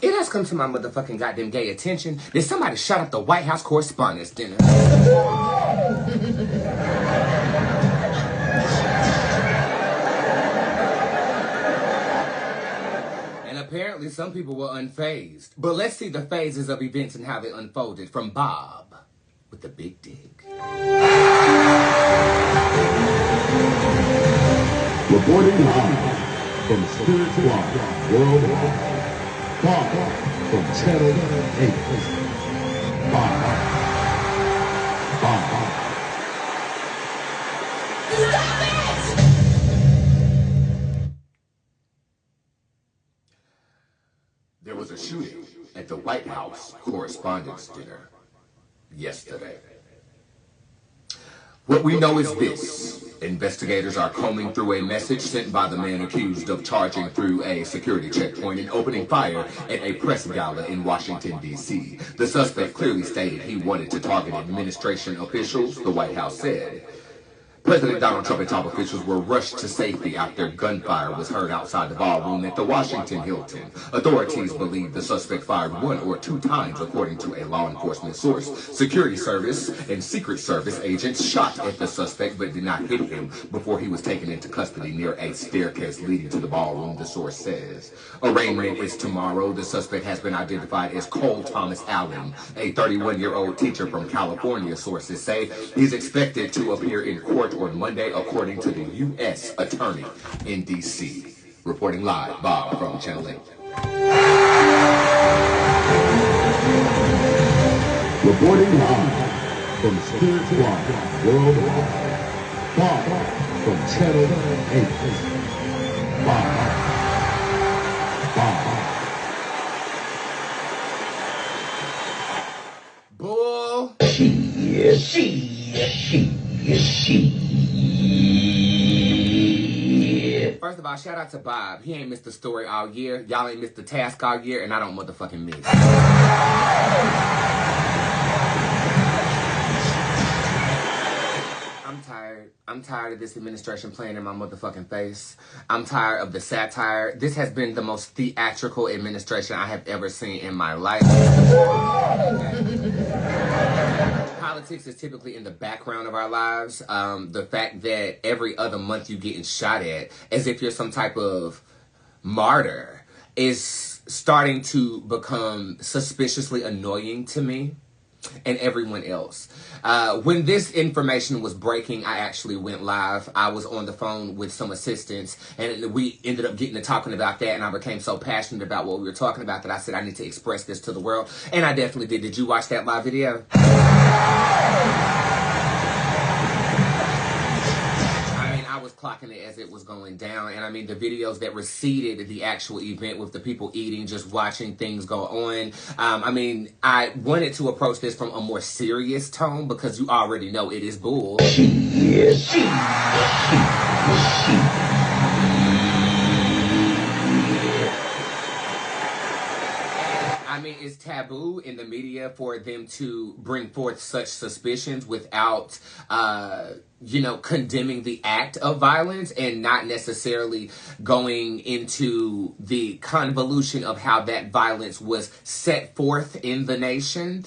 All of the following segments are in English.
It has come to my motherfucking goddamn gay attention that somebody shut up the White House Correspondents' Dinner. And apparently some people were unfazed. But let's see the phases of events and how they unfolded from Bob with the big dick. Reporting live from Spirit Squad Worldwide. Bob from Channel 8. Bob. Stop it! There was a shooting at the White House Correspondents' Dinner yesterday. What we know is this. Investigators are combing through a message sent by the man accused of charging through a security checkpoint and opening fire at a press gala in Washington, D.C. The suspect clearly stated he wanted to target administration officials, the White House said. President Donald Trump and top officials were rushed to safety after gunfire was heard outside the ballroom at the Washington Hilton. Authorities believe the suspect fired 1 or 2 times, according to a law enforcement source. Security Service and Secret Service agents shot at the suspect but did not hit him before he was taken into custody near a staircase leading to the ballroom, the source says. Arraignment is tomorrow. The suspect has been identified as Cole Thomas Allen, a 31-year-old teacher from California, sources say. He's expected to appear in court on Monday, according to the U.S. Attorney in D.C. Reporting live, Bob from Channel 8. Reporting live from Spirit Squad Worldwide. Bob from Channel 8. Bob. Bull. First of all, shout out to Bob. He ain't missed the story all year. Y'all ain't missed the task all year, and I don't motherfucking miss. I'm tired of this administration playing in my motherfucking face. I'm tired of the satire. This has been the most theatrical administration I have ever seen in my life. Politics is typically in the background of our lives. The fact that every other month you getting shot at as if you're some type of martyr is starting to become suspiciously annoying to me and everyone else. When this information was breaking, I actually went live. I was on the phone with some assistants, and we ended up getting to talking about that, and I became so passionate about what we were talking about that I said I need to express this to the world, and I definitely did. Did you watch that live video? I was clocking it as it was going down, and I mean the videos that preceded the actual event with the people eating, just watching things go on. I mean, I wanted to approach this from a more serious tone because you already know it is bull. I mean, it's taboo in the media for them to bring forth such suspicions without, condemning the act of violence and not necessarily going into the convolution of how that violence was set forth in the nation.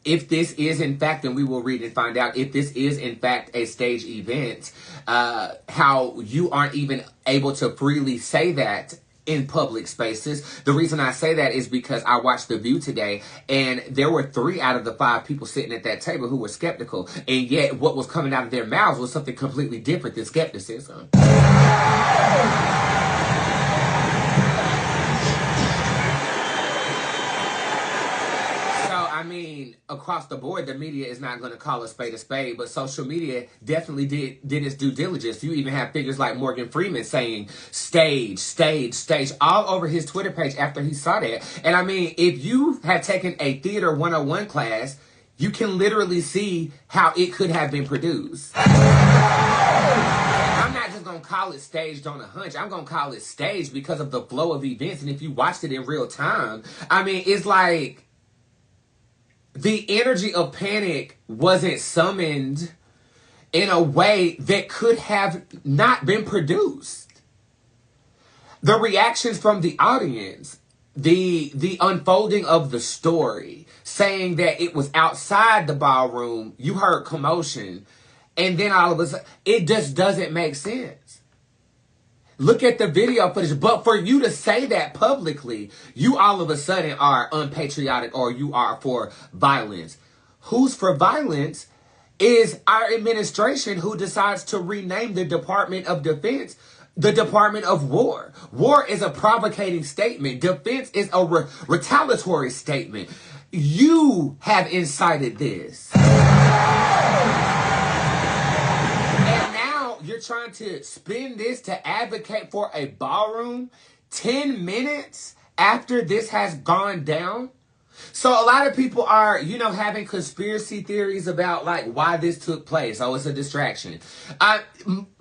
If this is in fact, and we will read and find out, if this is in fact a stage event, how you aren't even able to freely say that in public spaces. The reason I say that is because I watched The View today, and there were 3 out of the 5 people sitting at that table who were skeptical, and yet what was coming out of their mouths was something completely different than skepticism. I mean, across the board, the media is not going to call a spade, but social media definitely did its due diligence. You even have figures like Morgan Freeman saying stage all over his Twitter page after he saw that. And I mean, if you have taken a Theater 101 class, you can literally see how it could have been produced. I'm not just going to call it staged on a hunch. I'm going to call it staged because of the flow of events. And if you watched it in real time, I mean, it's like the energy of panic wasn't summoned in a way that could have not been produced. The reactions from the audience the unfolding of the story, saying that it was outside the ballroom, you heard commotion, and then all of a sudden, it just doesn't make sense. Look at the video footage. But for you to say that publicly, you all of a sudden are unpatriotic or you are for violence. Who's for violence is our administration, who decides to rename the Department of Defense the Department of War. War is a provocating statement. Defense is a retaliatory statement. You have incited this. And now you're trying to spin this to advocate for a ballroom 10 minutes after this has gone down. So a lot of people are, having conspiracy theories about like why this took place. Oh, it's a distraction.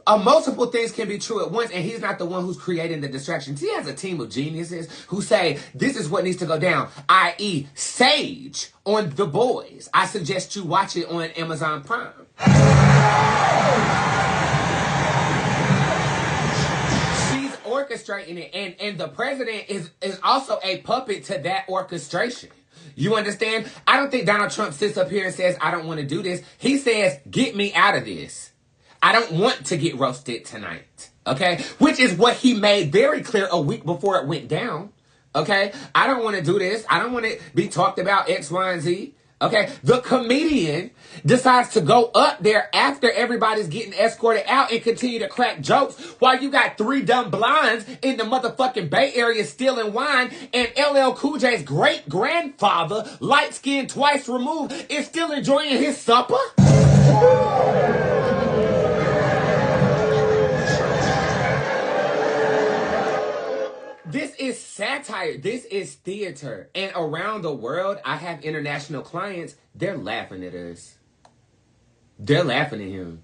Multiple things can be true at once, and he's not the one who's creating the distractions. He has a team of geniuses who say this is what needs to go down, i.e. Sage on The Boys. I suggest you watch it on Amazon Prime. She's orchestrating it, and the president is also a puppet to that orchestration. You understand? I don't think Donald Trump sits up here and says, I don't want to do this. He says, get me out of this. I don't want to get roasted tonight. Okay? Which is what he made very clear a week before it went down. Okay? I don't want to do this. I don't want to be talked about X, Y, and Z. Okay? The comedian decides to go up there after everybody's getting escorted out and continue to crack jokes while you got 3 dumb blinds in the motherfucking Bay Area stealing wine, and LL Cool J's great-grandfather, light-skinned, twice removed, is still enjoying his supper? This is satire. This is theater. And around the world, I have international clients. They're laughing at us. They're laughing at him.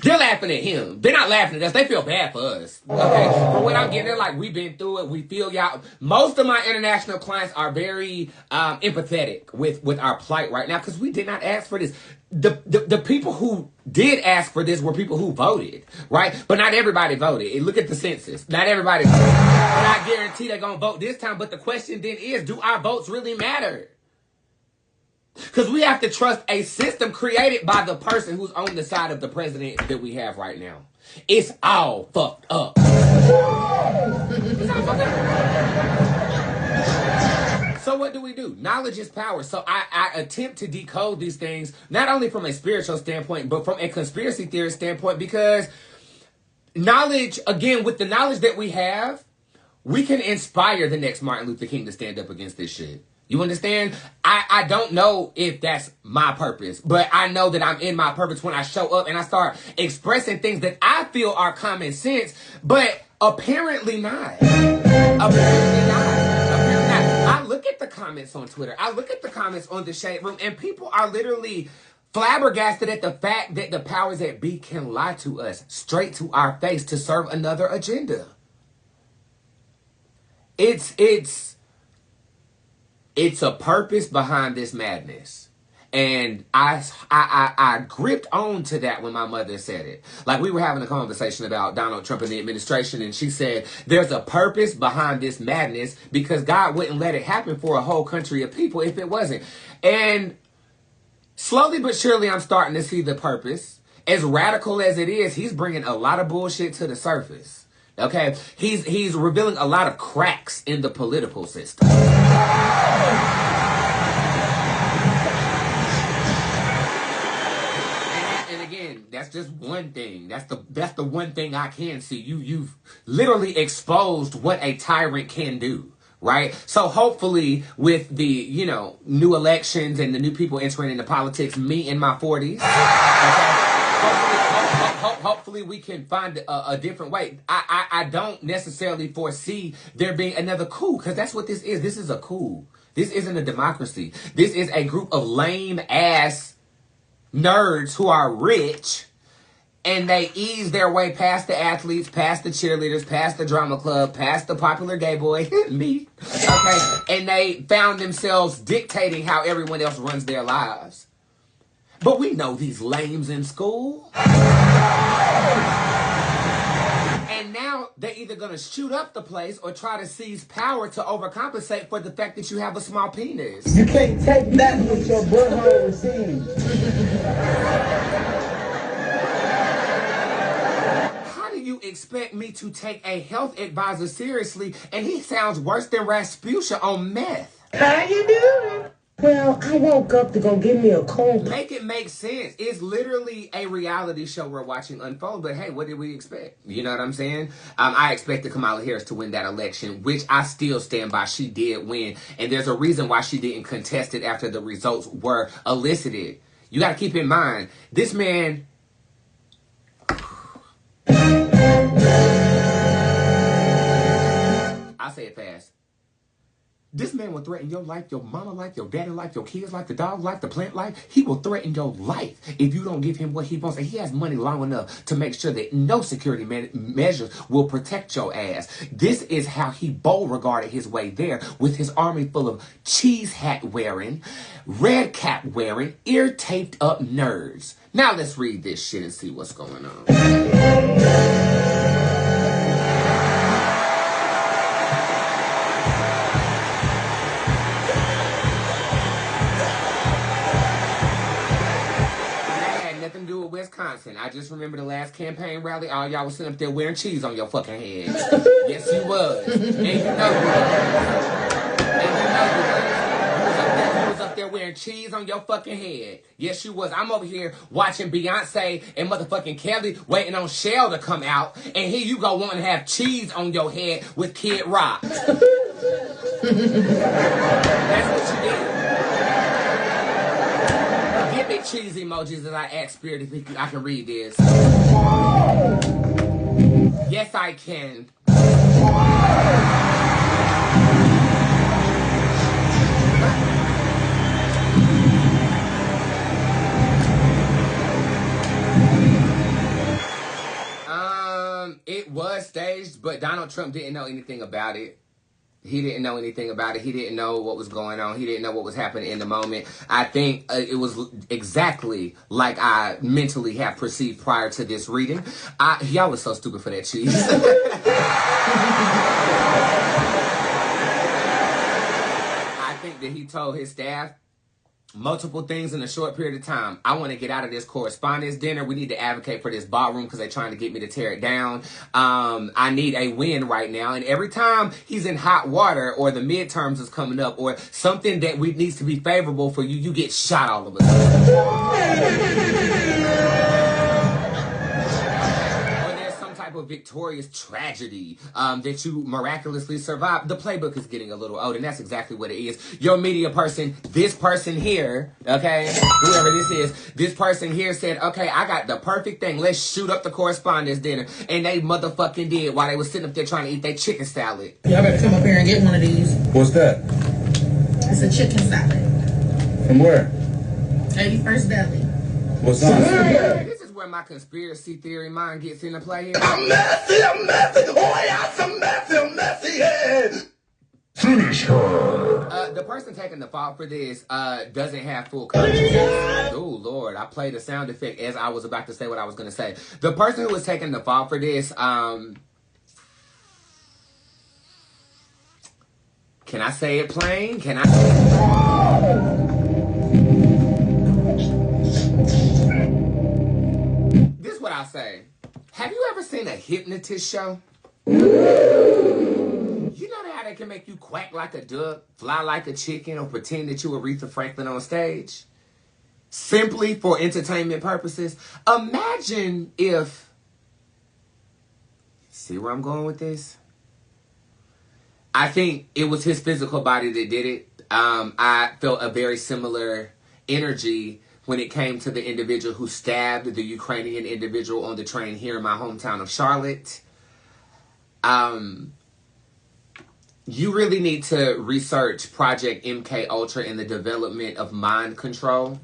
They're laughing at him. They're not laughing at us. They feel bad for us. Okay? From what I'm getting, they're like, we've been through it. We feel y'all. Most of my international clients are very empathetic with our plight right now because we did not ask for this. The people who did ask for this were people who voted, right? But not everybody voted. Look at the census. Not everybody voted. And I guarantee they're going to vote this time. But the question then is, do our votes really matter? Because we have to trust a system created by the person who's on the side of the president that we have right now. It's all fucked up. So what do we do? Knowledge is power. So I attempt to decode these things, not only from a spiritual standpoint, but from a conspiracy theorist standpoint, because knowledge, again, with the knowledge that we have, we can inspire the next Martin Luther King to stand up against this shit. You understand? I don't know if that's my purpose, but I know that I'm in my purpose when I show up and I start expressing things that I feel are common sense, but apparently not. Apparently not. I look at the comments on Twitter. I look at the comments on the Shade Room, and people are literally flabbergasted at the fact that the powers that be can lie to us straight to our face to serve another agenda. It's a purpose behind this madness. And I gripped on to that when my mother said it. Like, we were having a conversation about Donald Trump and the administration, and she said, there's a purpose behind this madness because God wouldn't let it happen for a whole country of people if it wasn't. And slowly but surely, I'm starting to see the purpose. As radical as it is, he's bringing a lot of bullshit to the surface. Okay, he's revealing a lot of cracks in the political system. And again, that's just one thing. That's the one thing I can see. You've literally exposed what a tyrant can do. Right? So hopefully with the, new elections and the new people entering into politics, me in my 40s, okay, hopefully we can find a different way. I don't necessarily foresee there being another coup, because that's what this is. This is a coup. This isn't a democracy. This is a group of lame-ass nerds who are rich, and they ease their way past the athletes, past the cheerleaders, past the drama club, past the popular gay boy, me, okay? And they found themselves dictating how everyone else runs their lives. But we know these lames in school. And And now they're either going to shoot up the place or try to seize power to overcompensate for the fact that you have a small penis. You can't take that with your butthole received. How do you expect me to take a health advisor seriously and he sounds worse than Rasputia on meth? How you doing? Well, I woke up to go get me a cold. Make it make sense. It's literally a reality show we're watching unfold, but hey, what did we expect? You know what I'm saying? I expected Kamala Harris to win that election, which I still stand by. She did win, and there's a reason why she didn't contest it after the results were elicited. You got to keep in mind, this man... I'll say it fast. This man will threaten your life, your mama life, your daddy life, your kids life, the dog life, the plant life. He will threaten your life if you don't give him what he wants. And he has money long enough to make sure that no security measures will protect your ass. This is how he bold regarded his way there with his army full of cheese hat wearing, red cap wearing, ear taped up nerds. Now let's read this shit and see what's going on. Wisconsin. I just remember the last campaign rally. All y'all was sitting up there wearing cheese on your fucking head. Yes, you was. And you know you was. You was up there wearing cheese on your fucking head. Yes, you was. I'm over here watching Beyonce and motherfucking Kelly waiting on Shell to come out. And here you go wanting to have cheese on your head with Kid Rock. That's what you did. Give me cheese emojis as I ask Spirit if I can read this. Yes, I can. It was staged, but Donald Trump didn't know anything about it. He didn't know anything about it. He didn't know what was going on. He didn't know what was happening in the moment. I think it was exactly like I mentally have perceived prior to this reading. Y'all was so stupid for that cheese. I think that he told his staff multiple things in a short period of time. I want to get out of this correspondence dinner. We need to advocate for this ballroom because they're trying to get me to tear it down. I need a win right now. And every time he's in hot water or the midterms is coming up or something that needs to be favorable for you, you get shot all of a sudden. Of victorious tragedy that you miraculously survived. The playbook is getting a little old, and that's exactly what it is. Your media person, this person here, okay, whoever this person here said, okay, I got the perfect thing. Let's shoot up the correspondence dinner. And they motherfucking did while they was sitting up there trying to eat their chicken salad. Y'all better come up here and get one of these. What's that? It's a chicken salad. From where? 81st Deli. What's on it? Where my conspiracy theory mind gets into play here. I'm messy, oh yeah, I'm messy, yeah. Finish her. The person taking the fault for this doesn't have full consciousness. Oh Lord, I played a sound effect as I was about to say what I was going to say. The person who was taking the fault for this, can I say it plain? Can I say it plain? What I'll say. Have you ever seen a hypnotist show? You know how they can make you quack like a duck, fly like a chicken, or pretend that you're Aretha Franklin on stage? Simply for entertainment purposes. Imagine if... See where I'm going with this? I think it was his physical body that did it. I felt a very similar energy when it came to the individual who stabbed the Ukrainian individual on the train here in my hometown of Charlotte. You really need to research Project MK Ultra and the development of mind control.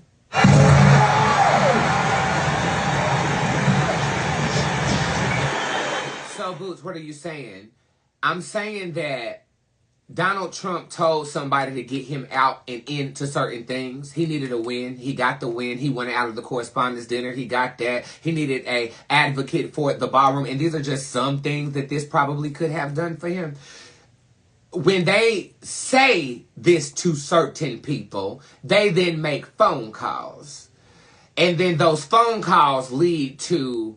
So, Boots, what are you saying? I'm saying that Donald Trump told somebody to get him out and into certain things. He needed a win. He got the win. He went out of the correspondence dinner. He got that. He needed a advocate for the ballroom. And these are just some things that this probably could have done for him. When they say this to certain people, they then make phone calls. And then those phone calls lead to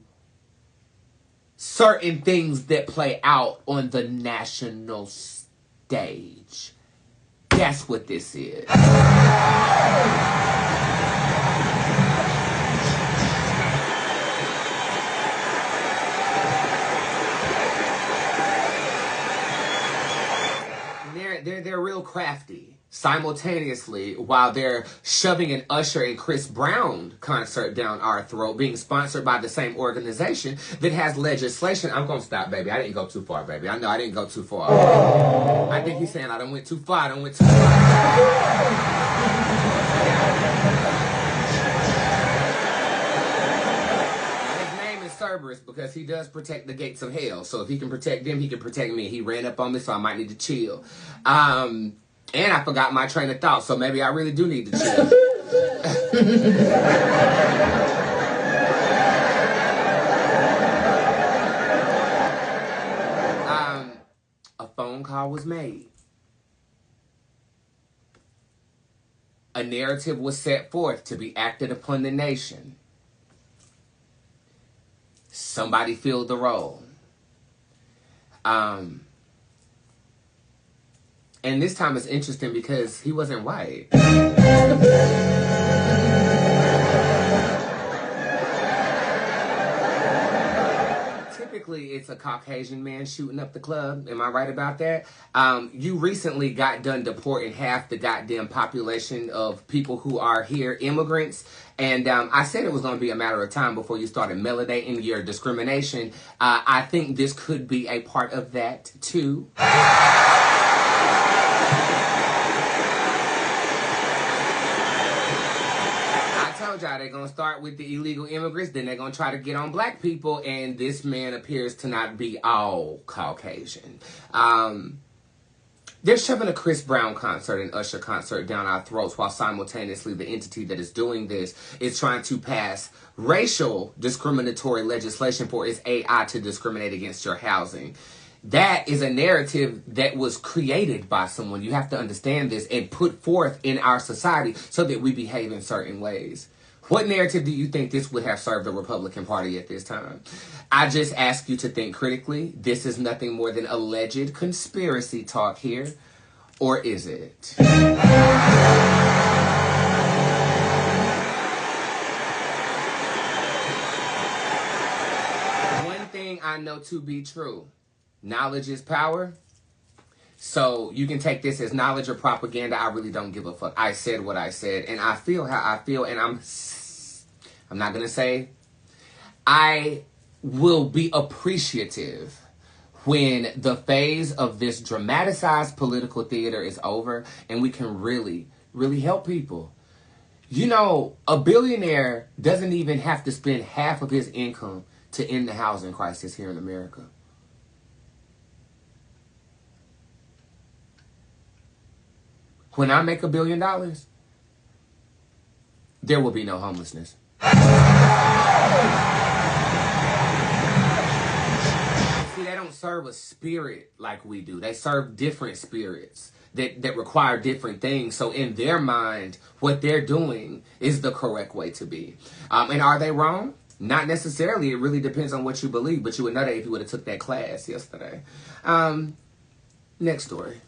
certain things that play out on the national stage. That's what this is. They're real crafty. Simultaneously, while they're shoving an Usher and Chris Brown concert down our throat, being sponsored by the same organization that has legislation. I'm going to stop, baby. I didn't go too far, baby. I know I didn't go too far. I think he's saying I done went too far. I done went too far. His name is Cerberus because he does protect the gates of hell. So if he can protect them, he can protect me. He ran up on me, so I might need to chill. And I forgot my train of thought, so maybe I really do need to chill. A phone call was made. A narrative was set forth to be acted upon the nation. Somebody filled the role. And this time it's interesting because he wasn't white. Typically, it's a Caucasian man shooting up the club. Am I right about that? You recently got done deporting half the goddamn population of people who are here, immigrants. And I said it was going to be a matter of time before you started melanating your discrimination. I think this could be a part of that, too. Y'all, they're going to start with the illegal immigrants, then they're going to try to get on black people, and this man appears to not be all Caucasian. They're shoving a Chris Brown concert and Usher concert down our throats while simultaneously the entity that is doing this is trying to pass racial discriminatory legislation for its AI to discriminate against your housing. That is a narrative that was created by someone. You have to understand this and put forth in our society so that we behave in certain ways. What narrative do you think this would have served the Republican Party at this time? I just ask you to think critically. This is nothing more than alleged conspiracy talk here. Or is it? One thing I know to be true. Knowledge is power. So you can take this as knowledge or propaganda. I really don't give a fuck. I said what I said, and I feel how I feel, and I'm not going to say I will be appreciative when the phase of this dramatized political theater is over and we can really, really help people. You know, a billionaire doesn't even have to spend half of his income to end the housing crisis here in America. When I make $1 billion, there will be no homelessness. See, they don't serve a spirit like we do. They serve different spirits that require different things. So in their mind, what they're doing is the correct way to be. And are they wrong? Not necessarily. It really depends on what you believe. But you would know that if you would have took that class yesterday. Next story.